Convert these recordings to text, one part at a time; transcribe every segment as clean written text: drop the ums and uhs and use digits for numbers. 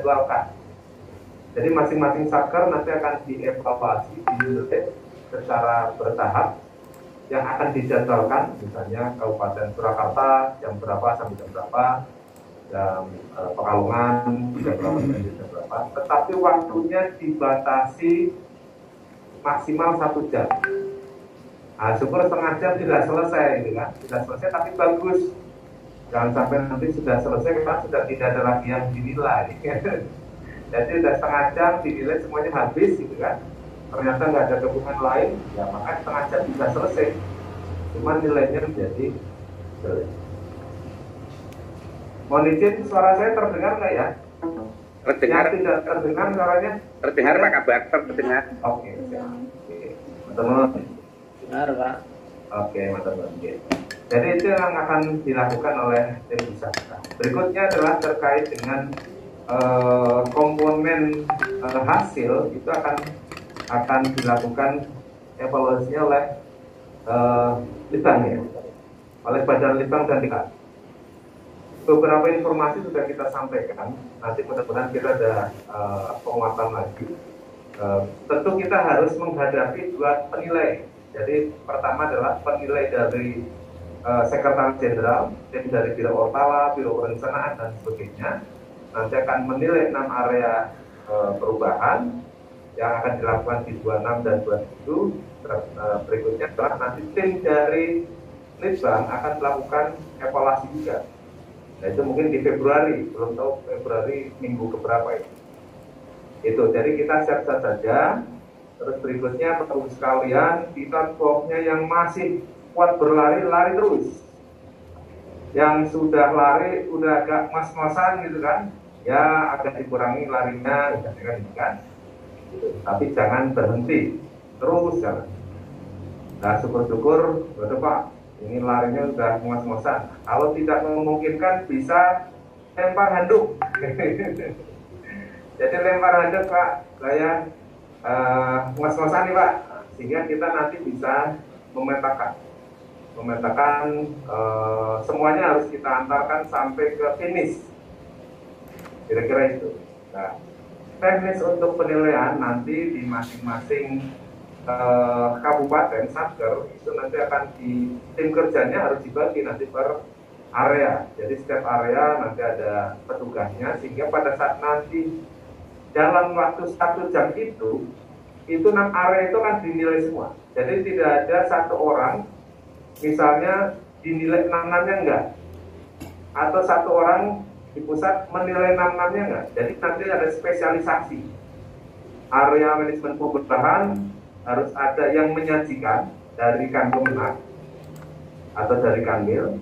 dijadwalkan. Jadi masing-masing satker nanti akan dievaluasi, dinilai secara bertahap yang akan dijadwalkan, misalnya Kabupaten Surakarta jam berapa sampai jam berapa, jam Pekalongan jam berapa sampai jam berapa, tetapi waktunya dibatasi maksimal 1 jam. Nah, syukur setengah jam tidak selesai, gitu kan? Tidak selesai tapi bagus. Jangan sampai nanti sudah selesai kita sudah tidak ada lagi yang dinilai. Jadi sudah setengah jam dinilai semuanya habis, gitu kan? Ternyata nggak ada dokumen lain, ya maka setengah jam bisa selesai. Cuma nilainya menjadi jelek. Mohon izin, suara saya terdengar nggak ya? Terdengar. Yang tidak terdengar suaranya? Terdengar Pak Kabar, terdengar. Oke, teman-teman. Benar Pak. Oke, teman-teman. Jadi itu yang akan dilakukan oleh tim usaha. Berikutnya adalah terkait dengan komponen hasil itu akan dilakukan evaluasinya oleh Litbang ya, oleh Badan Litbang dan Diklat. Beberapa informasi sudah kita sampaikan, nanti mudah-mudahan kita ada penguatan lagi. Tentu kita harus menghadapi 2 penilai. Jadi pertama adalah penilai dari Sekretaris Jenderal, tim dari Biro Ortala, Biro Perencanaan dan sebagainya. Nanti akan menilai 6 area perubahan yang akan dilakukan di 26 dan 27. Berikutnya adalah nanti tim dari Litbang akan melakukan evaluasi juga. Nah itu mungkin di Februari, belum tahu Februari minggu keberapa itu. Jadi kita siap-siap saja. Terus berikutnya Bapak sekalian, kita bloknya yang masih kuat berlari, lari terus. Yang sudah lari, udah agak mas-masan gitu kan, ya agak dikurangi larinya, kan. Tapi jangan berhenti, terus jalan. Nah syukur-syukur, betul Pak, ini larinya udah mas-masan. Kalau tidak memungkinkan bisa lempar handuk. Jadi lempar handuk Pak, saya mas-masan nih Pak, sehingga kita nanti bisa memetakan semuanya harus kita antarkan sampai ke finish, kira-kira itu. Nah, teknis untuk penilaian nanti di masing-masing kabupaten satker itu nanti akan tim kerjanya harus dibagi nanti per area. Jadi setiap area nanti ada petugasnya, sehingga pada saat nanti dalam waktu 1 jam itu 6 area itu kan dinilai semua. Jadi tidak ada satu orang misalnya dinilai 6-6-nya enggak, atau satu orang di pusat menilai 6-6-nya enggak. Jadi nanti ada spesialisasi. Area manajemen perubahan harus ada yang menyajikan dari Kankemenak atau dari Kanwil,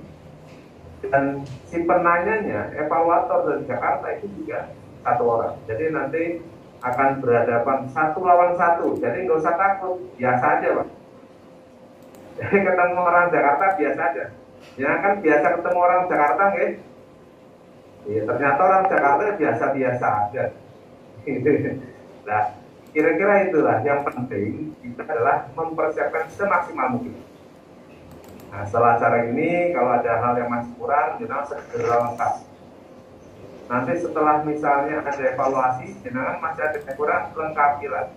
dan si penanyanya evaluator dari Jakarta itu juga 1 orang. Jadi nanti akan berhadapan 1 lawan 1. Jadi nggak usah takut, biasa aja Pak. Jadi ketemu orang Jakarta biasa aja. Ya kan biasa ketemu orang Jakarta nggak? Ya, ternyata orang Jakarta biasa-biasa aja. Nah, kira-kira itulah yang penting kita adalah mempersiapkan semaksimal mungkin. Nah, setelah acara ini kalau ada hal yang masih kurang, jenengan segera lengkap. Nanti setelah misalnya ada evaluasi, jenengan masih ada yang kurang, lengkapi lagi.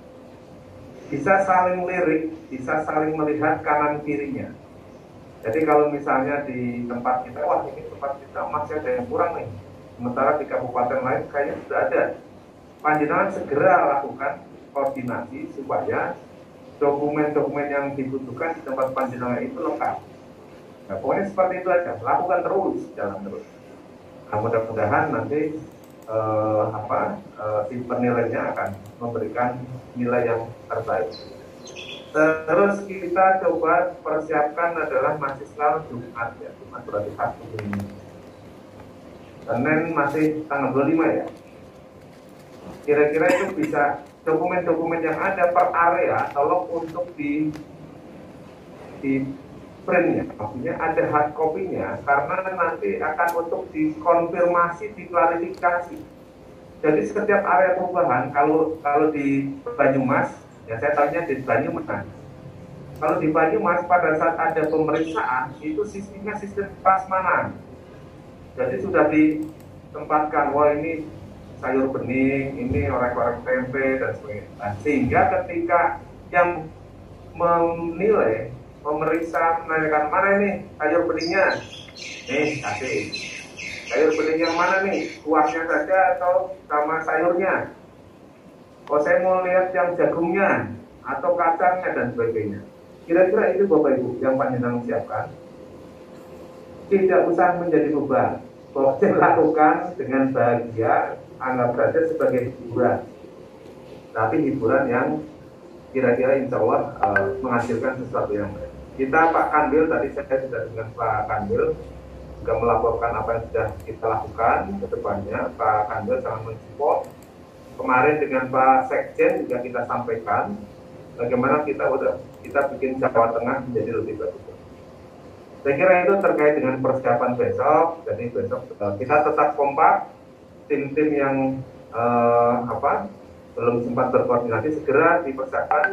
Bisa saling lirik, bisa saling melihat kanan kirinya. Jadi kalau misalnya di tempat kita, wah ini tempat kita masih ada yang kurang nih. Sementara di kabupaten lain kayaknya sudah ada. Panjenengan segera lakukan koordinasi supaya dokumen-dokumen yang dibutuhkan di tempat panjenengan itu lengkap. Nah, pokoknya seperti itu aja, lakukan terus, jalan terus. Nah, mudah-mudahan nanti tim penilainya akan memberikan nilai yang terbaik. Terus kita coba persiapkan adalah masih selalu Jumat ya, Jumat berarti Sabtu ini. Senin masih tanggal 25 ya. Kira-kira itu bisa dokumen-dokumen yang ada per area, tolong untuk di printnya, maksudnya ada hard copy-nya, karena nanti akan untuk dikonfirmasi, diklarifikasi. Jadi setiap area perubahan, kalau di Banyumas, ya saya tahunya di Banyumas. Kalau di Banyumas pada saat ada pemeriksaan, itu sistemnya sistem prasmanan. Jadi sudah ditempatkan, wah ini sayur bening, ini orek-orek tempe dan sebagainya. Nah, sehingga ketika yang menilai, memeriksa, menanyakan mana ini sayur beningnya, nih kasih. Sayur bening yang mana nih? Kuahnya saja atau sama sayurnya? Oh, saya mau lihat yang jagungnya atau kacangnya dan sebagainya. Kira-kira itu Bapak Ibu yang panjenengan siapkan. Tidak usah menjadi beban. Boleh lakukan dengan bahagia, anggap saja sebagai hiburan. Tapi hiburan yang kira-kira insya Allah menghasilkan sesuatu yang baik. Kita Pak Kanwil, tadi saya sudah dengan Pak Kanwil juga melaporkan apa yang sudah kita lakukan ke depannya. Pak Kanwil sangat mensupport. Kemarin dengan Pak Sekjen juga kita sampaikan bagaimana kita bikin Jawa Tengah menjadi lebih bagus. Saya kira itu terkait dengan persiapan besok. Jadi besok kita tetap kompak, tim-tim yang belum sempat berkoordinasi segera dipersiapkan.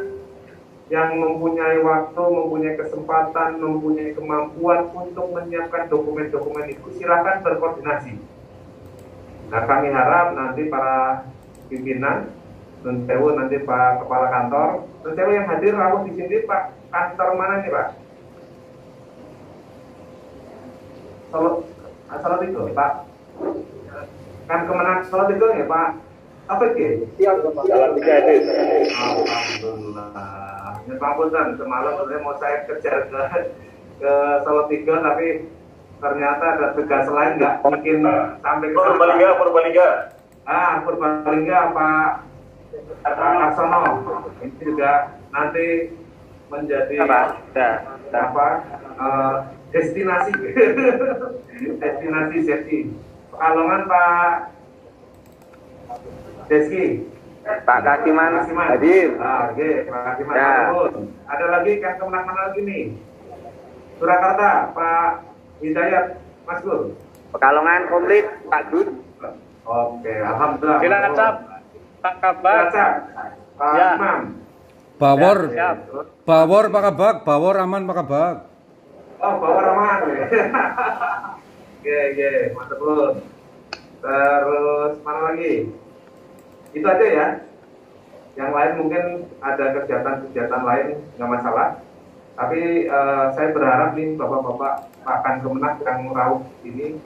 Yang mempunyai waktu, mempunyai kesempatan, mempunyai kemampuan untuk menyiapkan dokumen-dokumen itu silakan berkoordinasi. Nah, kami harap nanti para pimpinan, Nun Sewu nanti Pak Kepala Kantor, Nun Sewu yang hadir rawuh di sini Pak, kantor mana nih Pak? Salah itu Pak. Kan kemenang salah itu ya Pak. Apa itu? Salah tiga itu. Alhamdulillah. Ini Pangapunten, semalam sebenarnya mau saya kejar ke Salatiga, tapi ternyata ada tugas lain nggak mungkin sampai ke Purbalingga. Purbalingga Pak Aksono. Ini juga nanti menjadi destinasi destinasi safety. Pekalongan Pak Deski. Pak Kasiman hadir. Pak Kasiman. Ya. Ada lagi kan kemenangan lagi nih. Surakarta, Pak Hidayat, Mas Gur. Pekalongan komplit, Pak Gus. Oke, alhamdulillah. Cilacap, Pak Kabak. Cilacap, Pak Ya. Imam. Bawor, Ya. Bawor Pak Kabak, Bawor aman Pak Kabak. Oh, bawa Rahman. Oke, mantap Bun. Terus mana lagi? Itu aja ya. Yang lain mungkin ada kegiatan-kegiatan lain, nggak masalah. Tapi saya berharap nih Bapak-Bapak akan kemenang yang rawuh ini,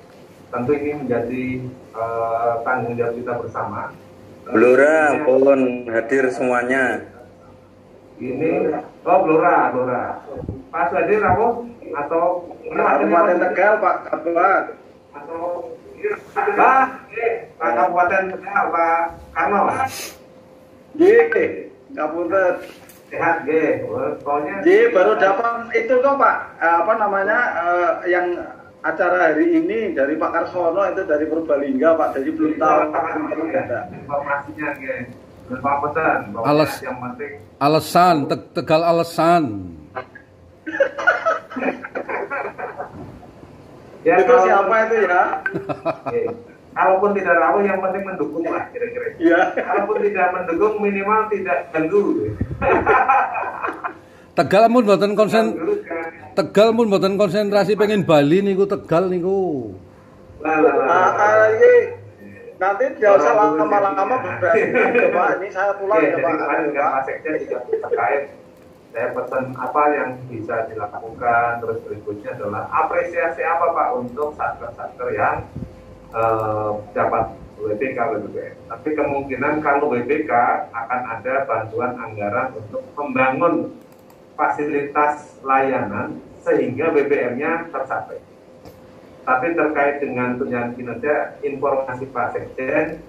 tentu ini menjadi tanggung jawab kita bersama. Blora pun hadir semuanya. Ini, Blora. Pak hadir rawuh atau Kabupaten Tegal, Pak Kabak. atau Pak Kabupaten Tegal, Pak Karno. Kabupaten. Sehat, pokoknya. Baru dapat itu kok Pak, yang acara hari ini dari Pak Karsono itu dari Purbalingga Pak, jadi belum tahu Informasinya, Berpapesan, yang penting. Alasan, Tegal alasan. Ya, itu siapa itu ya? Kalaupun tidak rawuh yang penting mendukung lah kira-kira. Iya. Kalaupun tidak mendukung minimal tidak ganggu. Tegal mun mboten konsentrasi pengen Bali niku Tegal niku. Nanti tidak usah lama-lama berarti Pak, ini saya pulang ya Pak. Dengan Pak Sekjen juga terkait. Saya pesan apa yang bisa dilakukan, terus berikutnya adalah apresiasi apa Pak untuk satker-satker yang dapat WBK. Tapi kemungkinan kalau WBK akan ada bantuan anggaran untuk membangun fasilitas layanan sehingga BBM-nya tercapai. Tapi terkait dengan tunjangan kinerja, informasi Pak Sekjen,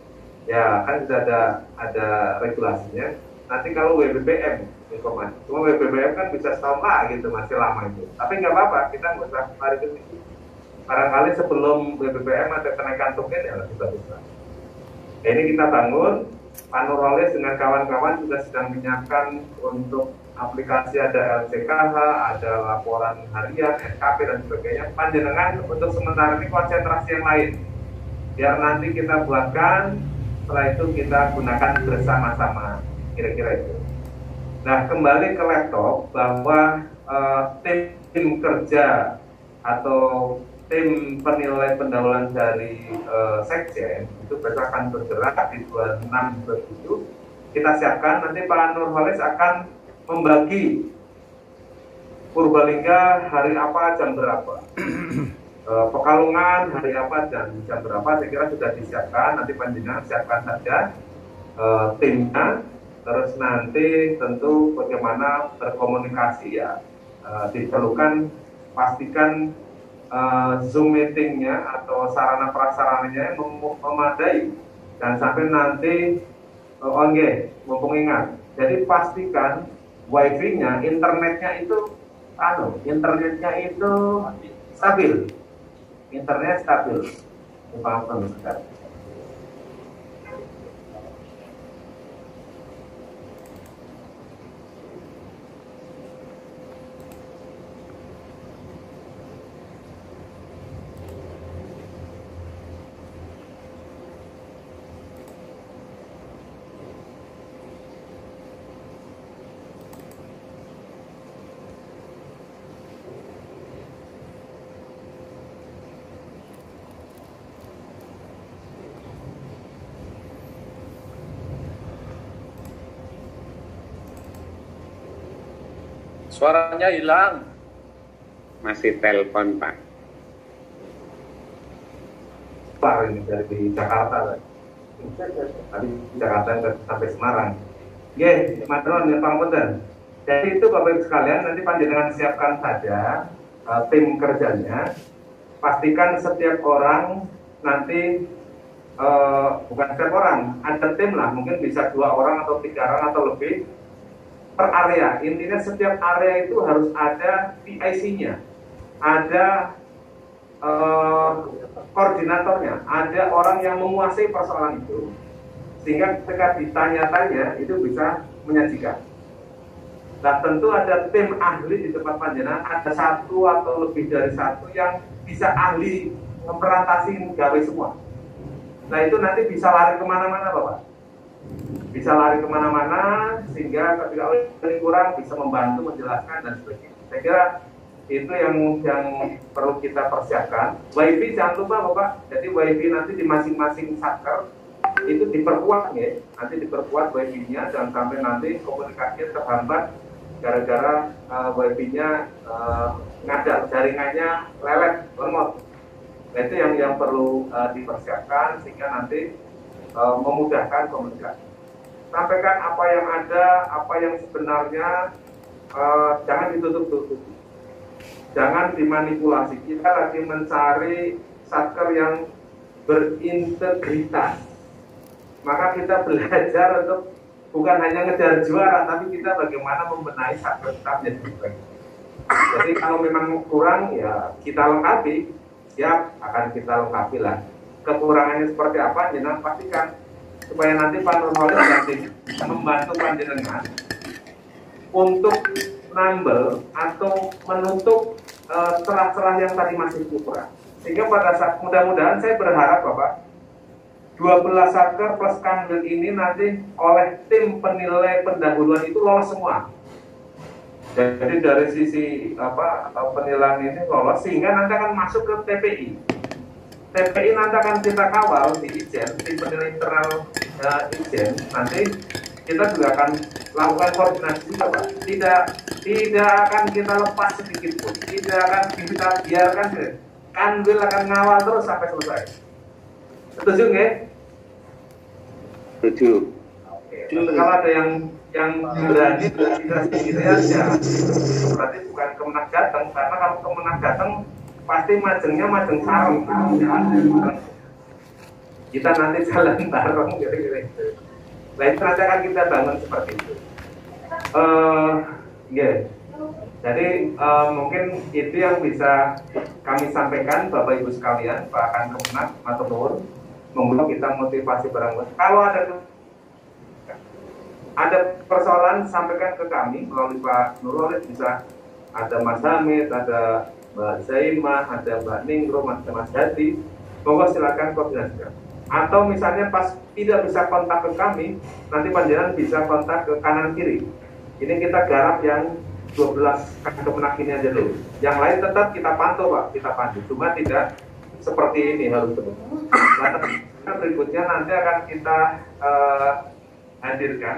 ya kan sudah ada regulasinya. Nanti kalau WBBM informasi, cuma WBBM kan bisa setahun lagi gitu, masih lama itu. Tapi nggak apa-apa, kita nggak usah lari ke situ. Barangkali sebelum WBBM ada kenaikan token ya lebih bagus lah. Ini kita bangun, Pak Nurholis dengan kawan-kawan juga sedang menyiapkan untuk aplikasi, ada LCKH, ada laporan harian, SKP dan sebagainya. Panjenengan untuk sementara ini konsentrasi yang lain. Biar nanti kita buatkan, setelah itu kita gunakan bersama-sama. Kira-kira itu. Nah, kembali ke laptop, bahwa tim kerja atau tim penilai pendahuluan dari Sekjen itu besok akan bergerak di 26-27. Kita siapkan, nanti Pak Nurholis akan membagi Purbalingga hari apa, jam berapa. Pekalongan hari apa dan jam berapa, saya kira sudah disiapkan. Nanti panjenengan siapkan saja timnya. Terus nanti tentu bagaimana berkomunikasi ya, diperlukan pastikan Zoom meetingnya atau sarana prasarananya memadai dan sampai nanti mumpung ingat. Jadi pastikan wifi-nya, internetnya itu stabil. Internet stabil. Paham sekali. Suaranya hilang. Masih telepon, Pak. Pak ini dari Jakarta. Tadi Jakarta sampai Semarang. Oke, Matron, Pak Muten. Jadi itu Bapak Ibu sekalian, nanti panjenengan siapkan saja tim kerjanya. Pastikan setiap orang nanti bukan setiap orang, ada tim lah, mungkin bisa 2 orang atau 3 orang atau lebih per area. Intinya setiap area itu harus ada PIC-nya, ada koordinatornya, ada orang yang menguasai persoalan itu, sehingga ketika ditanya-tanya itu bisa menyajikan. Nah tentu ada tim ahli di tempat panjenengan, ada 1 atau lebih dari 1 yang bisa ahli memperatasi gawe semua. Nah itu nanti bisa lari kemana-mana Bapak, bisa lari kemana-mana sehingga ketika ini kurang bisa membantu menjelaskan dan sebagainya. Saya kira itu yang perlu kita persiapkan. WiFi jangan lupa Bapak, jadi WiFi nanti di masing-masing satker itu diperkuat ya, nanti diperkuat WiFi-nya, jangan sampai nanti komunikasinya terhambat gara-gara WiFi-nya ngadat, jaringannya lelet, lemot. Nah itu yang perlu dipersiapkan sehingga nanti memudahkan komunikasi. Sampaikan apa yang ada, apa yang sebenarnya, jangan ditutup-tutupi, jangan dimanipulasi. Kita lagi mencari satker yang berintegritas, maka kita belajar untuk bukan hanya ngejar juara, tapi kita bagaimana membenahi satker kita menjadi baik. Jadi kalau memang kurang ya kita lengkapi, siap akan kita lengkapi lah. Kekurangannya seperti apa, jenengan pastikan supaya nanti Pak Nurholis nanti bisa membantu panjenengan untuk nambel atau menutup celah-celah yang tadi masih kurang. Sehingga pada saat mudah-mudahan saya berharap Bapak 12 satker plus kanwil ini nanti oleh tim penilai pendahuluan itu lolos semua. Jadi dari sisi penilaian ini lolos sehingga nanti akan masuk ke TPI. TPI nanti akan kita kawal di Ijen, di penilai internal Ijen. Nanti kita juga akan lakukan koordinasi juga Pak. Tidak akan kita lepas sedikit pun. Tidak akan kita biarkan. Kanwil akan ngawal terus sampai selesai. Setuju nggak? Setuju. Oke. Kalau ada yang berani gitu ya, berarti bukan Kemenak datang, karena kalau Kemenak datang pasti majengnya majeng sarung. Kita nanti jalan bareng gitu. Nah itu nanti akan kita bangun seperti itu. Jadi mungkin itu yang bisa kami sampaikan Bapak Ibu sekalian, Pak Akan Kemenak atau Nur, monggo kita motivasi bareng. Kalau ada persoalan sampaikan ke kami melalui Pak Nurholis, bisa ada Mas Hamid, ada Mbak Zaimah, ada Mbak Ningrum, ada Mas Hadi, monggo silakan koordinasikan. Atau misalnya pas tidak bisa kontak ke kami, nanti panjenengan bisa kontak ke kanan kiri. Ini kita garap yang 12 Kemenak ini aja dulu. Yang lain tetap kita pantau Pak, kita pandu. Cuma tidak seperti ini harus terus. Nah, berikutnya nanti akan kita hadirkan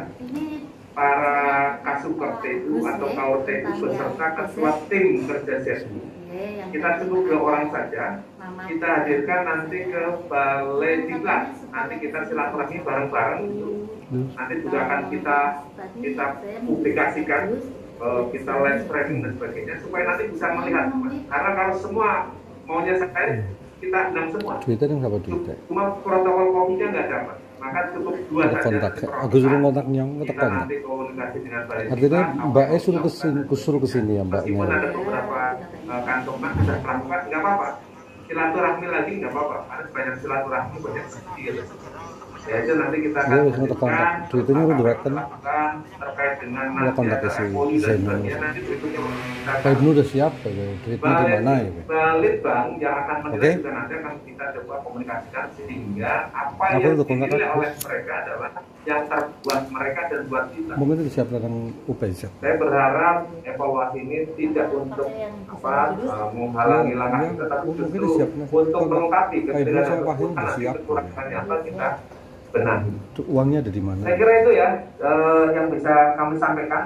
para Kasuper TU atau Kaur TU beserta ketua tim kerja ZU. Kita cukup 2 orang saja. Kita hadirkan nanti ke Balai Diklat. Nanti kita silaturahmi bareng-bareng. Nanti juga akan kita publikasikan, kita live streaming dan sebagainya supaya nanti bisa melihat. Karena kalau semua maunya saya, kita undang semua. Twitter yang siapa Twitter? Cuma protokol COVID-nya nggak dapat. Maka cukup 2 saja. Kontak, aku suruh kontak yang kita kontak. nanti komunikasi dengan Balai Artinya Diklat. Mbak E suruh kesini ya Meskipun Mbaknya. ada beberapa kantong sudah melakukan, nggak apa-apa. Silaturahmi lagi nggak apa-apa. Ada banyak silaturahmi, banyak sedikit. Ya itu nanti kita akan Iya, mau kontak. Twitternya udah direkam. terkait dengan Ada kontaknya si Zainul. nanti berikutnya Pak Ibnu udah siap ya, tweetnya di mana ya? Balitbang yang akan menilai Oke. juga nanti akan kita coba komunikasikan sehingga apa Aku yang udah kontak dinilai aku. oleh mereka adalah yang terbuat mereka dan buat kita. Mungkin itu siap dengan UPZ. Saya berharap evaluasi ini tidak untuk menghalangi langkah Ya, kita, tapi mungkin justru siapnya. untuk melengkapi Kayak dulu saya tersebut, paham udah nanti siap. kekurangannya apa kita benahi. Itu uangnya ada di mana? Saya kira itu ya yang bisa kami sampaikan.